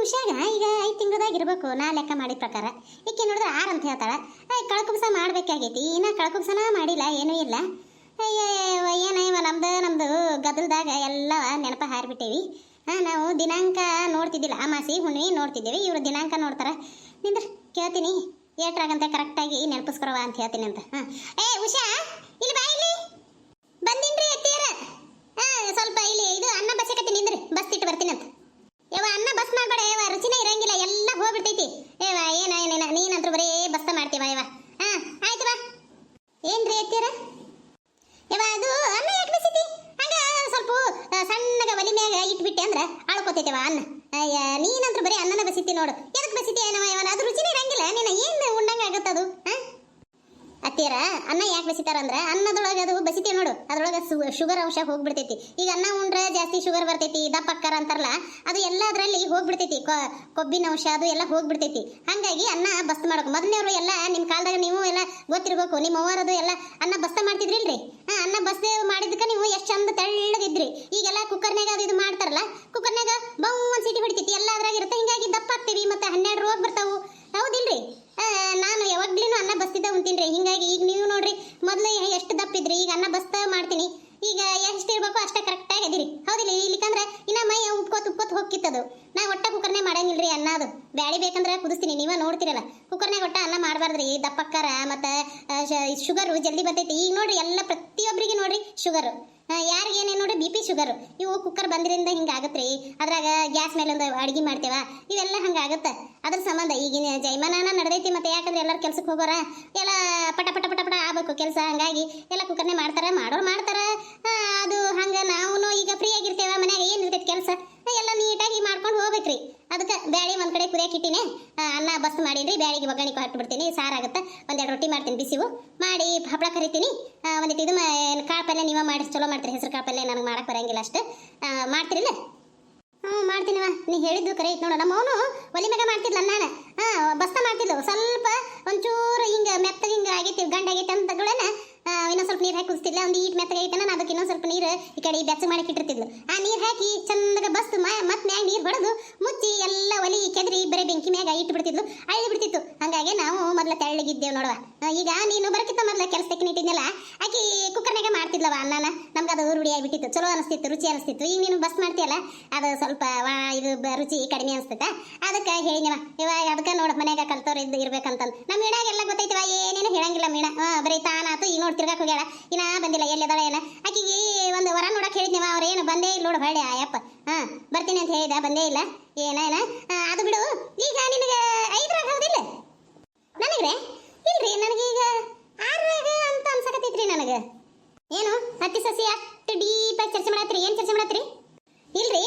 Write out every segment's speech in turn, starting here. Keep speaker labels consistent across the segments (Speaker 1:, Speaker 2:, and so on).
Speaker 1: ಉಷಾಗ ಈಗ 5 ತಿಂಗಳದಾಗ ಇರಬೇಕು ನಾ ಲೆಕ್ಕ ಮಾಡಿದ ಪ್ರಕಾರ. ಈಕೆ ನೋಡಿದ್ರೆ 6 ಅಂತ ಹೇಳ್ತಾಳ. ಕಳ್ಕುಬ್ಸ ಮಾಡ್ಬೇಕಾಗೈತಿ, ಇನ್ನ ಕಳ್ಕುಬ್ಸನ ಮಾಡಿಲ್ಲ, ಏನೂ ಇಲ್ಲ. ಏನ ನಮ್ದು ಗದ್ದಲದಾಗ ಎಲ್ಲ ನೆನಪ ಹಾರಿಬಿಟ್ಟೇವಿ. ನಾವು ದಿನಾಂಕ ನೋಡ್ತಿದ್ದಿಲ್ಲ, ಅಮಾಸಿ ಹುಣ್ಣಿಮೆ ನೋಡ್ತಿದ್ದೇವೆ, ಇವರು ದಿನಾಂಕ ನೋಡ್ತಾರ. ನಿಂದ್ರ ಕೇಳ್ತೀನಿ ಏಟ್ರಾಗಂತ ಕರೆಕ್ಟಾಗಿ ನೆನಪಿಸ್ಕೊರವ ಅಂತ ಹೇಳ್ತೀನಿ ಅಂತ. ಉಷಾ ಇಲ್ಲಿ ಬಾ, ಇಲ್ಲಿ ಬಂದಿನ್ರಿ ಅತ್ತಿಯರ. ಸ್ವಲ್ಪ ಇಲ್ಲಿ ಇದು ಅನ್ನ ಬಸಕತ್ತಿ, ನಿಂದ್ರಿ ಬಸ್ ಇಟ್ಟು ಬರ್ತೀನಿ ಅಂತ. ಅನ್ನ ಬಸ್ ಮಾಡ್ಬೇಡ ರುಚಿನೇ ಇರಂಗಿಲ್ಲ, ಎಲ್ಲ ಹೋಗ್ಬಿಡ್ತೈತಿ. ಏನ ನೀನಂತೂ ಬರೀ ಬಸ್ತ ಮಾಡ್ತೀವ ಆಯ್ತು ಬಾ. ಏನ್ರಿ ಅತ್ತಿಯರ? ಅದು ಅನ್ನ ಯಾಕೆ ಬಸಿತಿ ಹಂಗ? ಸ್ವಲ್ಪ ಸಣ್ಣಗ ಒಲಿ ಮ್ಯಾಗ ಇಟ್ಬಿಟ್ಟೆ ಅಂದ್ರ ಅಳ್ಕೋತೈತೆವ ಅನ್ನ. ನೀನಂತೂ ಬರೀ ಅನ್ನನ ಬಸಿತಿ ನೋಡು. ಎದಕ್ ಬಸಿತಿ ಅದು ರುಚಿನೇ ಇರಂಗಿಲ್ಲ, ನೀನ ಏನ್ ಉಂಡಂಗ ಆಗತ್ತದು? ಅತ್ತಿಯರ ಅನ್ನ ಯಾಕೆ ಬಸಿತಾರಂದ್ರ ಅನ್ನದೊಳಗೆ ಅದು ಬಸಿತಿ ನೋಡು, ಅದ್ರೊಳಗೆ ಶುಗರ್ ಅಂಶ ಹೋಗ್ಬಿಡ್ತೈತಿ. ಈಗ ಅನ್ನ ಉಂಡ್ರೆ ಜಾಸ್ತಿ ಶುಗರ್ ಬರ್ತೈತಿ, ದಪ್ಪಕ್ಕರ ಅಂತಾರಲ್ಲ, ಅದು ಎಲ್ಲ ಅದರಲ್ಲಿ ಹೋಗ್ಬಿಡ್ತೈತಿ. ಕೊಬ್ಬಿನ ಅಂಶ ಅದು ಎಲ್ಲ ಹೋಗ್ಬಿಡ್ತೈತಿ. ಹಂಗಾಗಿ ಅನ್ನ ಬಸ್ತ ಮಾಡಬೇಕು. ಮೊದಲನೇವರು ಎಲ್ಲ ನಿಮ್ಮ ಕಾಲದಾಗ ನೀವು ಎಲ್ಲ ಗೊತ್ತಿರ್ಬೇಕು, ನಿಮ್ಮ ಅವ್ವರದು ಎಲ್ಲ ಅನ್ನ ಬಸ್ತ ಮಾಡ್ತಿದ್ರಿಲ್ರಿ. ಅನ್ನ ಬಸ್ತ ಮಾಡಿದ್ಕ ನೀವು ಎಷ್ಟು ಚಂದ ತೆಳ್ಳಗಿದ್ರಿ. ಈಗೆಲ್ಲ ಕುಕ್ಕರ್ನಾಗ ಅದು ಇದು ಮಾಡ್ತಾರಲ್ಲ, ಕುಕ್ಕರ್ನಾಗ ಬೌ ಒಂದು ಸೀಟಿ ಹೊಡಿತೈತಿ, ಎಲ್ಲ ಅದ್ರಾಗ ಇರುತ್ತೆ. ಹಿಂಗಾಗಿ ದಪ್ಪ ಆಗ್ತೀವಿ, ಮತ್ತೆ 12 ರೋಗ ಬರ್ತಾವು. ಹೌದಿಲ್ರಿ? ನಾನು ಯಾವಾಗ್ಲೂ ಅನ್ನ ಬಸ್ತಿದ್ದ ಉಂತೀನ್ರಿ. ಹಿಂಗಾಗಿ ಈಗ ನೀವು ನೋಡ್ರಿ, ಮೊದಲು ಎಷ್ಟು ದಪ್ಪಿದ್ರಿ, ಈಗ ಅನ್ನ ಬಸ್ತ ಮಾಡ್ತೀನಿ. ಈಗ ಎಷ್ಟು ಇರ್ಬೇಕು ಅಷ್ಟ ಕರೆಕ್ಟಾಗಿ ಅದಿರಿ. ಹೌದಿಲ್ಲ? ಇಲ್ಲಿಕಂದ್ರೆ ಇನ್ನ ಮೈ ಉಪ್ಕೋತ್ ಹೋಗಿತ್ತದು. ನಾ ಒಟ್ಟ ಕುಕ್ಕರ್ನೇ ಮಾಡಂಗಿಲ್ರಿ ಅನ್ನ. ಅದು ಬ್ಯಾಳಿ ಬೇಕಂದ್ರೆ ಕುದಿಸ್ತೀನಿ, ನೀವ ನೋಡ್ತಿರಲ್ಲ. ಕುಕ್ಕರ್ನಾಗ ಒಟ್ಟ ಅನ್ನ ಮಾಡಬಾರ್ದ್ರಿ, ದಪ್ಪಕ್ಕಾರ ಮತ್ತೆ ಶುಗರು ಜಲ್ದಿ ಬರ್ತೈತಿ. ಈಗ ನೋಡ್ರಿ ಎಲ್ಲ ಪ್ರತಿಯೊಬ್ಬರಿಗೆ ನೋಡ್ರಿ ಶುಗರು. ಯಾರಿಗೆ ಏನೇನು ನೋಡ್ರಿ BP ಶುಗರು. ಇವು ಕುಕ್ಕರ್ ಬಂದ್ರಿಂದ ಹಿಂಗಾಗತ್ರಿ. ಅದ್ರಾಗ ಗ್ಯಾಸ್ ಮೇಲೆ ಒಂದು ಅಡಿಗೆ ಮಾಡ್ತೇವ, ಇವೆಲ್ಲ ಹಂಗಾಗತ್ತೆ. ಅದ್ರ ಸಂಬಂಧ ಈಗಿನ ಜೈಮಾನ ನಡೆದೈತಿ. ಮತ್ತೆ ಯಾಕಂದ್ರೆ ಎಲ್ಲರೂ ಕೆಲ್ಸಕ್ಕೆ ಹೋಗೋರ, ಎಲ್ಲ ಪಟ ಪಟ ಪಟ ಪಟ ಆಗ್ಬೇಕು ಕೆಲಸ. ಹಂಗಾಗಿ ಎಲ್ಲ ಕುಕ್ಕರ್ನೇ ಮಾಡ್ತಾರ, ಮಾಡೋರು ಮಾಡ್ತಾರ. ಅದು ಹಂಗ ನಾವು ಈಗ ಫ್ರೀ ಆಗಿರ್ತೇವ, ಮನ್ಯಾಗ ಏನ್ ಇರ್ತೈತಿ ಕೆಲಸ ಎಲ್ಲ ನೀಟಾಗಿ ಮಾಡ್ಕೊಂಡು ಹೋಗ್ಬೇಕ್ರಿ. ಅದಕ್ಕೆ ಬ್ಯಾಳಿ ಒಂದ್ ಕಡೆ ಕುದಿಯಕ್ಕೆ ಇಟ್ಟಿನಿ, ಅನ್ನ ಬಸ್ ಮಾಡಿನ್ರಿ. ಬ್ಯಾಳಿಗೆ ಒಗ್ಗರಣೆ ಹಾಕ್ಬಿಡ್ತೀನಿ, ಸಾರಾಗುತ್ತೆ. 2 ರೊಟ್ಟಿ ಮಾಡ್ತೀನಿ, ಬಿಸಿವು ಮಾಡಿ ಹಪ್ಪಳ ಕರಿತೀನಿ. ಒಂದಿಟ್ಟು ಇದು ಕಾಳು ಪಲ್ಯ ನೀವ ಮಾಡಿ ಚಲೋ ಮಾಡ್ತೀರಿ. ಹೆಸರು ಕಾಳು ಪಲ್ಯ ನನಗೆ ಮಾಡಕ್ ಬರಂಗಿಲ್ಲ ಅಷ್ಟು. ಮಾಡ್ತೀರಿಲ್ಲ? ಮಾಡ್ತೀನಿವ. ನೀ ಹೇಳಿದ್ದು ಕರೆ ಐತಿ ನೋಡು. ನಮ್ಮ ಅವನು ಒಲಿ ಮ್ಯಾಗ ಮಾಡ್ತಿದ್ಲ, ನಾನು ಬಸ್ತ ಮಾಡ್ತಿದ್ಲು. ಸ್ವಲ್ಪ ಒಂಚೂರು ಹಿಂಗ ಮೆತ್ತಗೆ ಹಿಂಗ ಆಗೈತಿ, ಗಂಡಾಗೈತಿ ಅಂತಗಳೇನ ಇನ್ನೊಂದು ಸ್ವಲ್ಪ ನೀರು ಹಾಕಿ ಕುದಿಸ್ತಿದ್ಲ. ಒಂದು ಈಟ್ ಮೆತ್ತಗೆ ಐತನ, ಅದಕ್ಕೆ ಇನ್ನೊಂದು ಸ್ವಲ್ಪ ನೀರು ಈ ಕಡೆ ಬೆಚ್ಚ ಮಾಡಿ ಇಟ್ಟಿರ್ತಿದ್ಲು. ಆ ನೀರು ಹಾಕಿ ಚಂದಗ ಬಸ್ತು ಮತ್ತೆ ಮ್ಯಾಗ ನೀರು ಹೊಡೆದು ಮುಚ್ಚಿ ಎಲ್ಲ ಒಲಿ ಕೆದರಿ ಬರೀ ಬೆಂಕಿ ಮ್ಯಾಗ ಇಟ್ಟು ಬಿಡ್ತಿದ್ಲು, ಅಳ್ಳಿ ಬಿಡ್ತಿತ್ತು. ಹಂಗಾಗಿ ನಾವು ಮೊದಲ ತೆಳ್ಳಗಿದ್ದೇವು ನೋಡುವ. ಈಗ ನೀನು ಬರಕಿತ್ತ ಮೊದಲ ಕೆಲಸಕ್ಕೆ ಇಟ್ಟಿದ್ನಲ್ಲ, ಆಕಿ ಕುಕ್ಕರ್ನಾಗ ಮಾಡ್ತಿದ್ಲವ ಅನ್ನನ. ನಮ್ಗೆ ಅದು ರೂಢಿ ಆಗಿಬಿಟ್ಟಿತ್ತು, ಚಲೋ ಅನಿಸ್ತಿತ್ತು, ರುಚಿ ಅನಿಸ್ತಿತ್ತು. ಈಗ ನೀನು ಬಸ್ ಮಾಡ್ತೀಯಲ್ಲ, ಅದು ಸ್ವಲ್ಪ ಇದು ರುಚಿ ಕಡಿಮೆ ಅನಿಸ್ತೈತ. ಅದಕ್ಕೆ ಹೇಳಿನವ, ಇವಾಗ ಅದಕ್ಕೆ ನೋಡ ಮನ್ಯಾಗ ಕಲ್ತವ್ರು ಇರ್ಬೇಕಂತಂದು. ನಮ್ಮ ಮೀಣಾಗೆಲ್ಲ ಗೊತ್ತೈತಿವ, ಏನೇನು ಹೇಳಂಗಿಲ್ಲ ಮೀಣ. ಬರೀ ತಾನಾತು ಈಗ ನೋಡಿ ತಿರ್ಗಾಕ್ ಹೋಗ್ಯಾಳ, ಇನ್ನ ಬಂದಿಲ್ಲ, ಎಲ್ಲಿದಾಳ ಏನ. ಆಕಿಗೆ ಒಂದು ವರ ನೋಡಕ್ ಹೇಳಿದ್ನಿವ, ಅವ್ರೇನು ಬಂದೇ ಇಲ್ಲ ನೋಡು. ಹೊಳ್ಳಿ ಆಯಪ್ಪ ಬರ್ತೀನಿ ಅಂತ ಹೇಳಿದ, ಬಂದೇ ಇಲ್ಲ. ಏನ ಅದು ಬಿಡು. ಈಗ ನಿನಗೆ 5ರಾಗ ಹೌದಿಲ್ಲ? ನನಗ್ರೆ ಇಲ್ರಿ, ನನಗೀಗ 6ರಾಗ ಅಂತ ಅನ್ಸಕತ್ತೈತ್ರಿ. ನನಗೆ ಏನು ಅತ್ತಿ ಸಸಿ ಅಷ್ಟು ಡೀಪಾಗಿ ಚರ್ಚೆ ಮಾಡತ್ರಿ? ಏನ್ ಚರ್ಚೆ ಮಾಡತ್ರಿ? ಇಲ್ರಿ,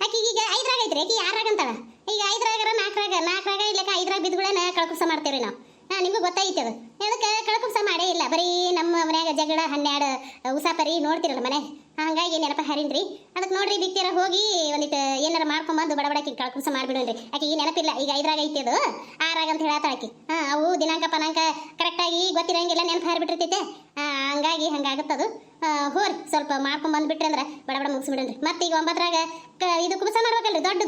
Speaker 1: ಆಕಿಗೆ ಈಗ 5ರಾಗ ಐತ್ರಿ, ಆಕಿ 6ರಾಗ ಅಂತಾಳ. ಈಗ 5ರಾಗ 4ರಾಗ ಇಲ್ಲಕ 5ರಾಗ ಬಿದ್ದುಗಳನ್ನ ಕಳ್ಕುಬ್ಸ ಮಾಡ್ತೇವ್ರಿ ನಾವು. ನಿಮಗೂ ಗೊತ್ತೈತಿ ಅದು. ಅದಕ್ಕೆ ಕಳ್ಕುಬ್ಸ ಮಾಡೇ ಇಲ್ಲ. ಬರೀ ನಮ್ಮ ಮನ್ಯಾಗ ಜಗಳ 12 ಉಸಾಪರಿ ನೋಡ್ತಿರಲ್ಲ ಮನೆ, ಹಂಗಾಗಿ ನೆನಪ ಹಾರಿನ್ರಿ. ಅದಕ್ಕೆ ನೋಡ್ರಿ ಬಿತ್ತಿರ ಹೋಗಿ ಒಂದಿಟ್ಟು ಏನಾರ ಮಾಡ್ಕೊಂಬಂದು ಬಡಬಡಕಿ ಕಳ್ಕುಬ್ಸ ಮಾಡ್ಬಿಡೋಣ್ರಿ. ಆಕೆ ಈ ನೆನಪಿಲ್ಲ, ಈಗ 5ರಾಗ ಐತಿ, ಅದು 6ರಾಗ ಅಂತ ಹೇಳತ್ತ ಆಕಿ. ಅವು ದಿನಾಂಕ ಪನಾಂಕ ಕರೆಕ್ಟಾಗಿ ಗೊತ್ತಿರಂಗಿಲ್ಲ, ನೆನಪು ಹಾರಿಬಿಟ್ಟಿರ್ತೈತೆ. ಹಂಗಾಗಿ ಹಂಗಾಗುತ್ತದು. ಹೋರಿ ಸ್ವಲ್ಪ ಮಾಡ್ಕೊಂಡ್ ಬಂದ್ಬಿಟ್ರಿ ಅಂದ್ರೆ ಬಡ ಮುಗಿಸ್ಬಿಡನ್ರಿ. ಮತ್ತೆ ಈಗ 9ರಾಗ ಇದು ಕುಬ್ಸ ಮಾಡ್ಬೇಕಲ್ರಿ, ದೊಡ್ಡ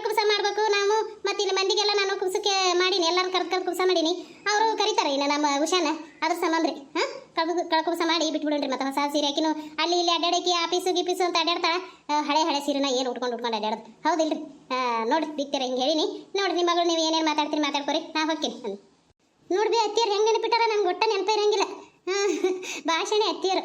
Speaker 1: ಕುಬ್ಸ ಮಾಡ್ಬೇಕು ನಾವು. ಮತ್ತೆ ಇಲ್ಲಿ ಮಂದಿಗೆಲ್ಲ ನಾನು ಕುಬ್ಸಕ್ಕೆ ಮಾಡೀನಿ, ಎಲ್ಲರೂ ಕರ್ದು ಕುಬ್ಸ ಮಾಡೀನಿ. ಅವರು ಕರೀತಾರೆ ಇನ್ನು ನಮ್ಮ ಉಷಾನ. ಅದ್ರ ಸಂಬಂಧ್ರಿ ಕಳ್ಕುಬ್ಸ ಮಾಡಿ ಬಿಟ್ಬಿಡೋಣ್ರಿ. ಮತ್ತೆ ಹೊಸ ಸೀರೆ ಆಕಿನೂ ಅಲ್ಲಿ ಇಲ್ಲಿ ಅಡ್ಡಾಡಕಿ ಆಫೀಸು ಗೀಪೀಸು ಅಂತ ಅಡ್ಡಾಡ್ತಾಳ. ಹಳೆ ಸೀರೆನ ಏನು ಉಟ್ಕೊಂಡು ಅಡ್ಡಾಡೋದು. ಹೌದಿಲ್ರಿ? ನೋಡ್ರಿ ಬಿಡ್ತೀರ ಹಿಂಗೆ ಹೇಳಿನಿ. ನೋಡ್ರಿ ನಿಮ್ಮ ಮಗಳು ನೀವು ಏನೇನು ಮಾತಾಡ್ತೀರಿ ಮಾತಾಡ್ಕೊರಿ, ನಾ ಹೋಗ್ತೀನಿ. ನೋಡ್ಬಿ ಅತ್ತಿಯರು ಹೆಂಗೆ ನೆನಪಿಟ್ಟಾರ, ನಮ್ಗೆ ಒಟ್ಟ ನೆನಪೇ ಇರಂಗಿಲ್ಲ. ಭಾಷಣೆ ಅತ್ತಿಯರು.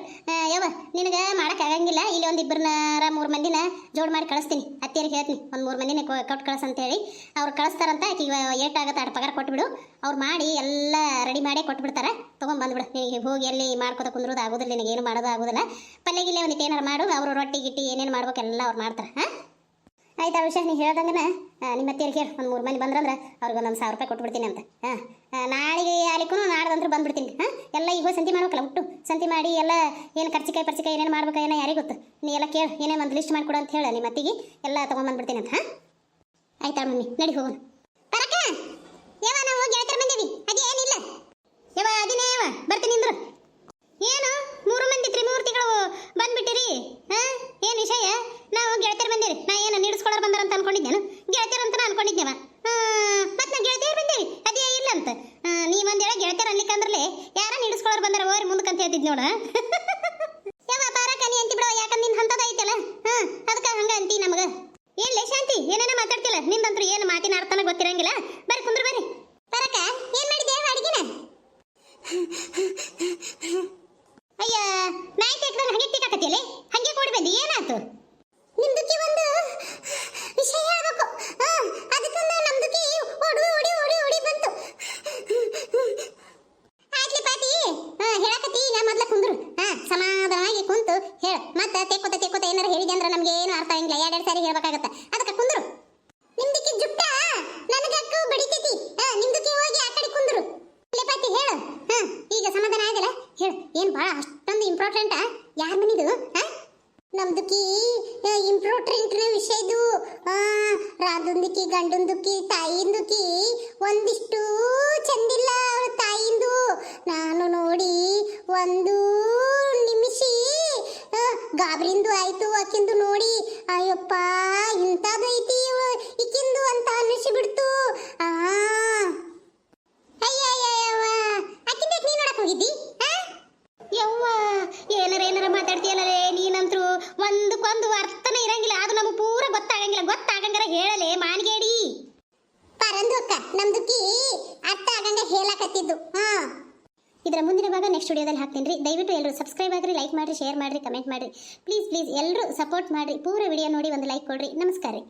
Speaker 1: ಯವ್ವ ನಿನಗೆ ಮಾಡೋಕ್ಕಾಗಂಗಿಲ್ಲ, ಇಲ್ಲಿ ಒಂದು 2-3 ಮಂದಿನ ಜೋಡ್ ಮಾಡಿ ಕಳಿಸ್ತೀನಿ. ಅತ್ತಿಯರಿಗೆ ಹೇಳ್ತೀನಿ, ಒಂದು 3 ಮಂದಿನ ಕೊಟ್ಟು ಕಳಿಸಂತೇಳಿ. ಅವ್ರು ಕಳಿಸ್ತಾರಂತ. ಈಗ ಏಟಾಗುತ್ತೆ ಅಷ್ಟು ಪಗಾರ ಕೊಟ್ಬಿಡು. ಅವ್ರು ಮಾಡಿ ಎಲ್ಲ ರೆಡಿ ಮಾಡಿ ಕೊಟ್ಬಿಡ್ತಾರೆ. ತೊಗೊಂಡ್ಬಂದ್ಬಿಡು. ಈಗ ಹೋಗಿ ಎಲ್ಲಿ ಮಾಡ್ಕೋತ ಕುಂದ್ರೋದು ಆಗೋದಿಲ್ಲ, ನಿನಗೆ ಏನು ಮಾಡೋದು ಆಗೋದಿಲ್ಲ. ಪಲ್ಯಗಿಲ್ಲೇ ಒಂದಿಟ್ಟು ಏನಾರು ಮಾಡು. ಅವರು ರೊಟ್ಟಿ ಗಿಟ್ಟಿ ಏನೇನು ಮಾಡ್ಬೇಕು ಎಲ್ಲ ಅವ್ರು ಮಾಡ್ತಾರೆ. ಆಯ್ತು, ಆ ವಿಷಯ ನೀವು ಹೇಳ್ದಂಗನ ನಿಮ್ಮ ಅತ್ತಿಯರಿಗೆ ಹೇಳಿ. ಒಂದು 3 ಮಂದಿ ಬಂದ್ರಂದ್ರೆ ಅವ್ರಿಗೆ ಒಂದು 1000 ರೂಪಾಯಿ ಕೊಟ್ಬಿಡ್ತೀನಿ ಅಂತ. ನಾಳೆಗೆ ಆಲಿಕ್ಕೂ ನಾಡ್ದಂತ್ರ ಬಂದ್ಬಿಡ್ತೀನಿ. ಎಲ್ಲ ಈಗ ಸಂತಿ ಮಾಡ್ಬೇಕಲ್ಲ, ಹುಟ್ಟು ಸಂತಿ ಮಾಡಿ ಎಲ್ಲ ಏನು ಖರ್ಚಿಕಾಯಿ ಏನೇನು ಮಾಡ್ಬೇಕು ಏನೋ ಯಾರಿಗೆ ಗೊತ್ತು. ನೀ ಎಲ್ಲ ಕೇಳಿ ಏನೇ ಒಂದು ಲಿಸ್ಟ್ ಮಾಡಿಕೊಡು ಅಂತ ಹೇಳಿ ನಿಮ್ಮ ಅತ್ತಿಗೆ ಎಲ್ಲ ತೊಗೊಂಡ್ಬಂದ್ಬಿಡ್ತೀನಿ ಅಂತ. ಆಯ್ತಾ ಮಮ್ಮಿ, ನಡಿ ಹೋಗೋಣ. ಬರಕ ಯಾವ ನಾವು ಗೆಳತಿಯರು ಬಂದೀವಿ, ಅದೇನಿಲ್ಲ ಯಾವ ಅದಿನೇ ಯಾವ ಬರ್ತೀನಿ ಅಂದ್ರು. ಏನು 3 ಮಂದಿ ತ್ರಿಮೂರ್ತಿಗಳು ಬಂದ್ಬಿಟ್ಟಿರಿ? ಏನು ವಿಷಯ? ನಾವು ಗೆಳತಿಯರು ಬಂದಿರಿ. ನಾ ಏನು ನೀಡಿಸ್ಕೊಳ್ಳೋರು ಬಂದಾರಂತ ಅನ್ಕೊಂಡಿದ್ದೇನು? ಗೆಳತಿಯರು ಅಂತ ಅನ್ಕೊಂಡಿದ್ನವ. ಮತ್ತೆ ನಾವು ಗೆಳತಿಯರು ಬಂದೇವಿ ಅದೇ ಇಲ್ಲ ಅಂತ. ನೀ ಒಂದ್ ಹೇಳ ಗೆಳತಿಯರು ಅನ್ಲಿಕ್ಕಂದ್ರಲೆ ಯಾರ ನಿಡಿಸ್ಕೊಳ್ಳೋರು ಬಂದಾರ ಓರಿ ಮುಂದಕ್ಕೆ ಅಂತ ಹೇಳ್ತಿದ್ ನೋಡ. ಯಾವ ಪಾರಕ ನೀ ಅಂತಿ ಬಿಡವ, ಯಾಕಂದ್ರೆ ನಿನ್ ಹಂತದ ಐತಲ್ಲ. ಅದಕ್ಕೆ ಹಂಗ ಅಂತಿ ನಮಗ. ಏನ್ಲೇ ಶಾಂತಿ, ಏನೇನ ಮಾತಾಡ್ತಿಲ್ಲ? ನಿಂದಂತ್ರು ಏನು ಮಾತಿನ ಅರ್ಥನ ಗೊತ್ತಿರಂಗಿಲ್ಲ. ಬರ್ರಿ ಕುಂದ್ರ ಬರ್ರಿ. ಪಾರಕ ಏನ್ ಮಾಡಿದೆ ಅಡಿಗೆನ? ಅಯ್ಯ ನಾಯಿ ತೆಗ್ದ ಹಂಗೆ ತಿಕ್ಕಾಕತ್ತಿಯಲ್ಲ, ಹಂಗೆ ಕೂಡಿ ಬಂದಿ, ಏನಾಯ್ತು? ನಿಮ್ದಕ್ಕೆ ಒಂದು ವಿಷಯ ಹೇಳ್ಬೇಕು. ಅದಕ್ಕಂದ ನಮ್ದಕ್ಕೆ ಓಡಿ ಓಡಿ ಓಡಿ ಓಡಿ ಬಂತು. ಆಯ್ತ್ಲಿ ಪಾತಿ, ಹೇಳಕತ್ತಿ ನಾ ಮೊದ್ಲ ಕುಂದ್ರು. ಸಮಾಧಾನವಾಗಿ ಕುಂತು ಹೇಳ. ಮತ್ತೆ ತೆಕ್ಕೋತ ತೆಕ್ಕೋತ ಏನಾರ ಹೇಳಿದೆ ಅಂದ್ರೆ ನಮ್ಗೆ ಏನು ಅರ್ಥ ಆಗಿಲ್ಲ. ಎರಡೆರಡು ಸಾರಿ ಹೇಳ್ಬೇಕಾಗತ್ತ. ಅದಕ್ಕೆ ಕುಂದ್ರು. ನಿಮ್ದಕ್ಕೆ ಜುಟ್ಟ ನನಗಕ್ಕು ಬಡಿತೈತಿ. ನಿಮ್ದಕ್ಕೆ ಹೋಗಿ ಆ ಕಡೆ ಕುಂದ್ರು. ಲೇ ಪಾತಿ ಹೇಳು. ಈಗ ಸಮಾಧಾನ ಆಗಲ್ಲ ಹೇಳು. ಏನ್ ಭಾಳ ಅಷ್ಟೊಂದು ಇಂಪಾರ್ಟೆಂಟಾ? ಯಾರ ಮನಿದು? ನಮ್ದುಕಿ ಇಂಪಾರ್ಟೆಂಟ್ ವಿಷಯದು. ರಾಧುಂದುಕಿ, ಗಂಡುಂದುಕಿ, ತಾಯಿಂದುಕಿ ಒಂದಿಷ್ಟು ಚಂದಿಲ್ಲ ಅವಳ ತಾಯಿಂದು. ನಾನು ನೋಡಿ ಒಂದು ನಿಮಿಷಿ ಗಾಬರಿಂದು ಆಯ್ತು. ಆಕಿಂದು ನೋಡಿ ಅಯ್ಯಪ್ಪ ಇಂಥದ್ದು ಐತಿ ಇಕ್ಕಿಂದು ಅಂತ ಅನ್ನಿಸಿಬಿಡ್ತು. ಅಯ್ಯಯ್ಯವ್ವ, ಆಕಿಂದ ನೀ ನೋಡಕ್ ಹೋಗಿದ್ದಿ? ಯವ್ವ ಏನಾರ ಮಾತಾಡ್ತೀಯಲ್ಲೇ ನೀನಂತ್ರು. ಒಂದಕ್ಕೊಂದು ಅರ್ಥನೇ ಇರಂಗಿಲ್ಲ. ಅದು ನಮಗೆ ಪೂರ ಗೊತ್ತಾಗಂಗಿಲ್ಲ. ಗೊತ್ತಾಗಂಗಾರ ಹೇಳಲೆ ಮಾನ್ಗೇಡಿ. ಪರಂದು ಅಕ್ಕ ನಮ್ದುಕಿ ಅರ್ಥ ಆಗಂಗ ಹೇಳಕತ್ತಿದ್ದು. ಇದರ ಮುಂದಿನ ಭಾಗ ನೆಕ್ಸ್ಟ್ ವಿಡಿಯೋದಲ್ಲಿ ಹಾಕ್ತೀನಿ ರೀ. ದಯವಿಟ್ಟು ಎಲ್ಲರೂ ಸಬ್ಸ್ಕ್ರೈಬ್ ಆಗ್ರಿ, ಲೈಕ್ ಮಾಡಿರಿ, ಶೇರ್ ಮಾಡಿರಿ, ಕಮೆಂಟ್ ಮಾಡಿರಿ. ಪ್ಲೀಸ್ ಎಲ್ಲರೂ ಸಪೋರ್ಟ್ ಮಾಡಿರಿ. ಪೂರ ವಿಡಿಯೋ ನೋಡಿ ಒಂದು ಲೈಕ್ ಕೊಡ್ರಿ. ನಮಸ್ಕಾರ ರೀ.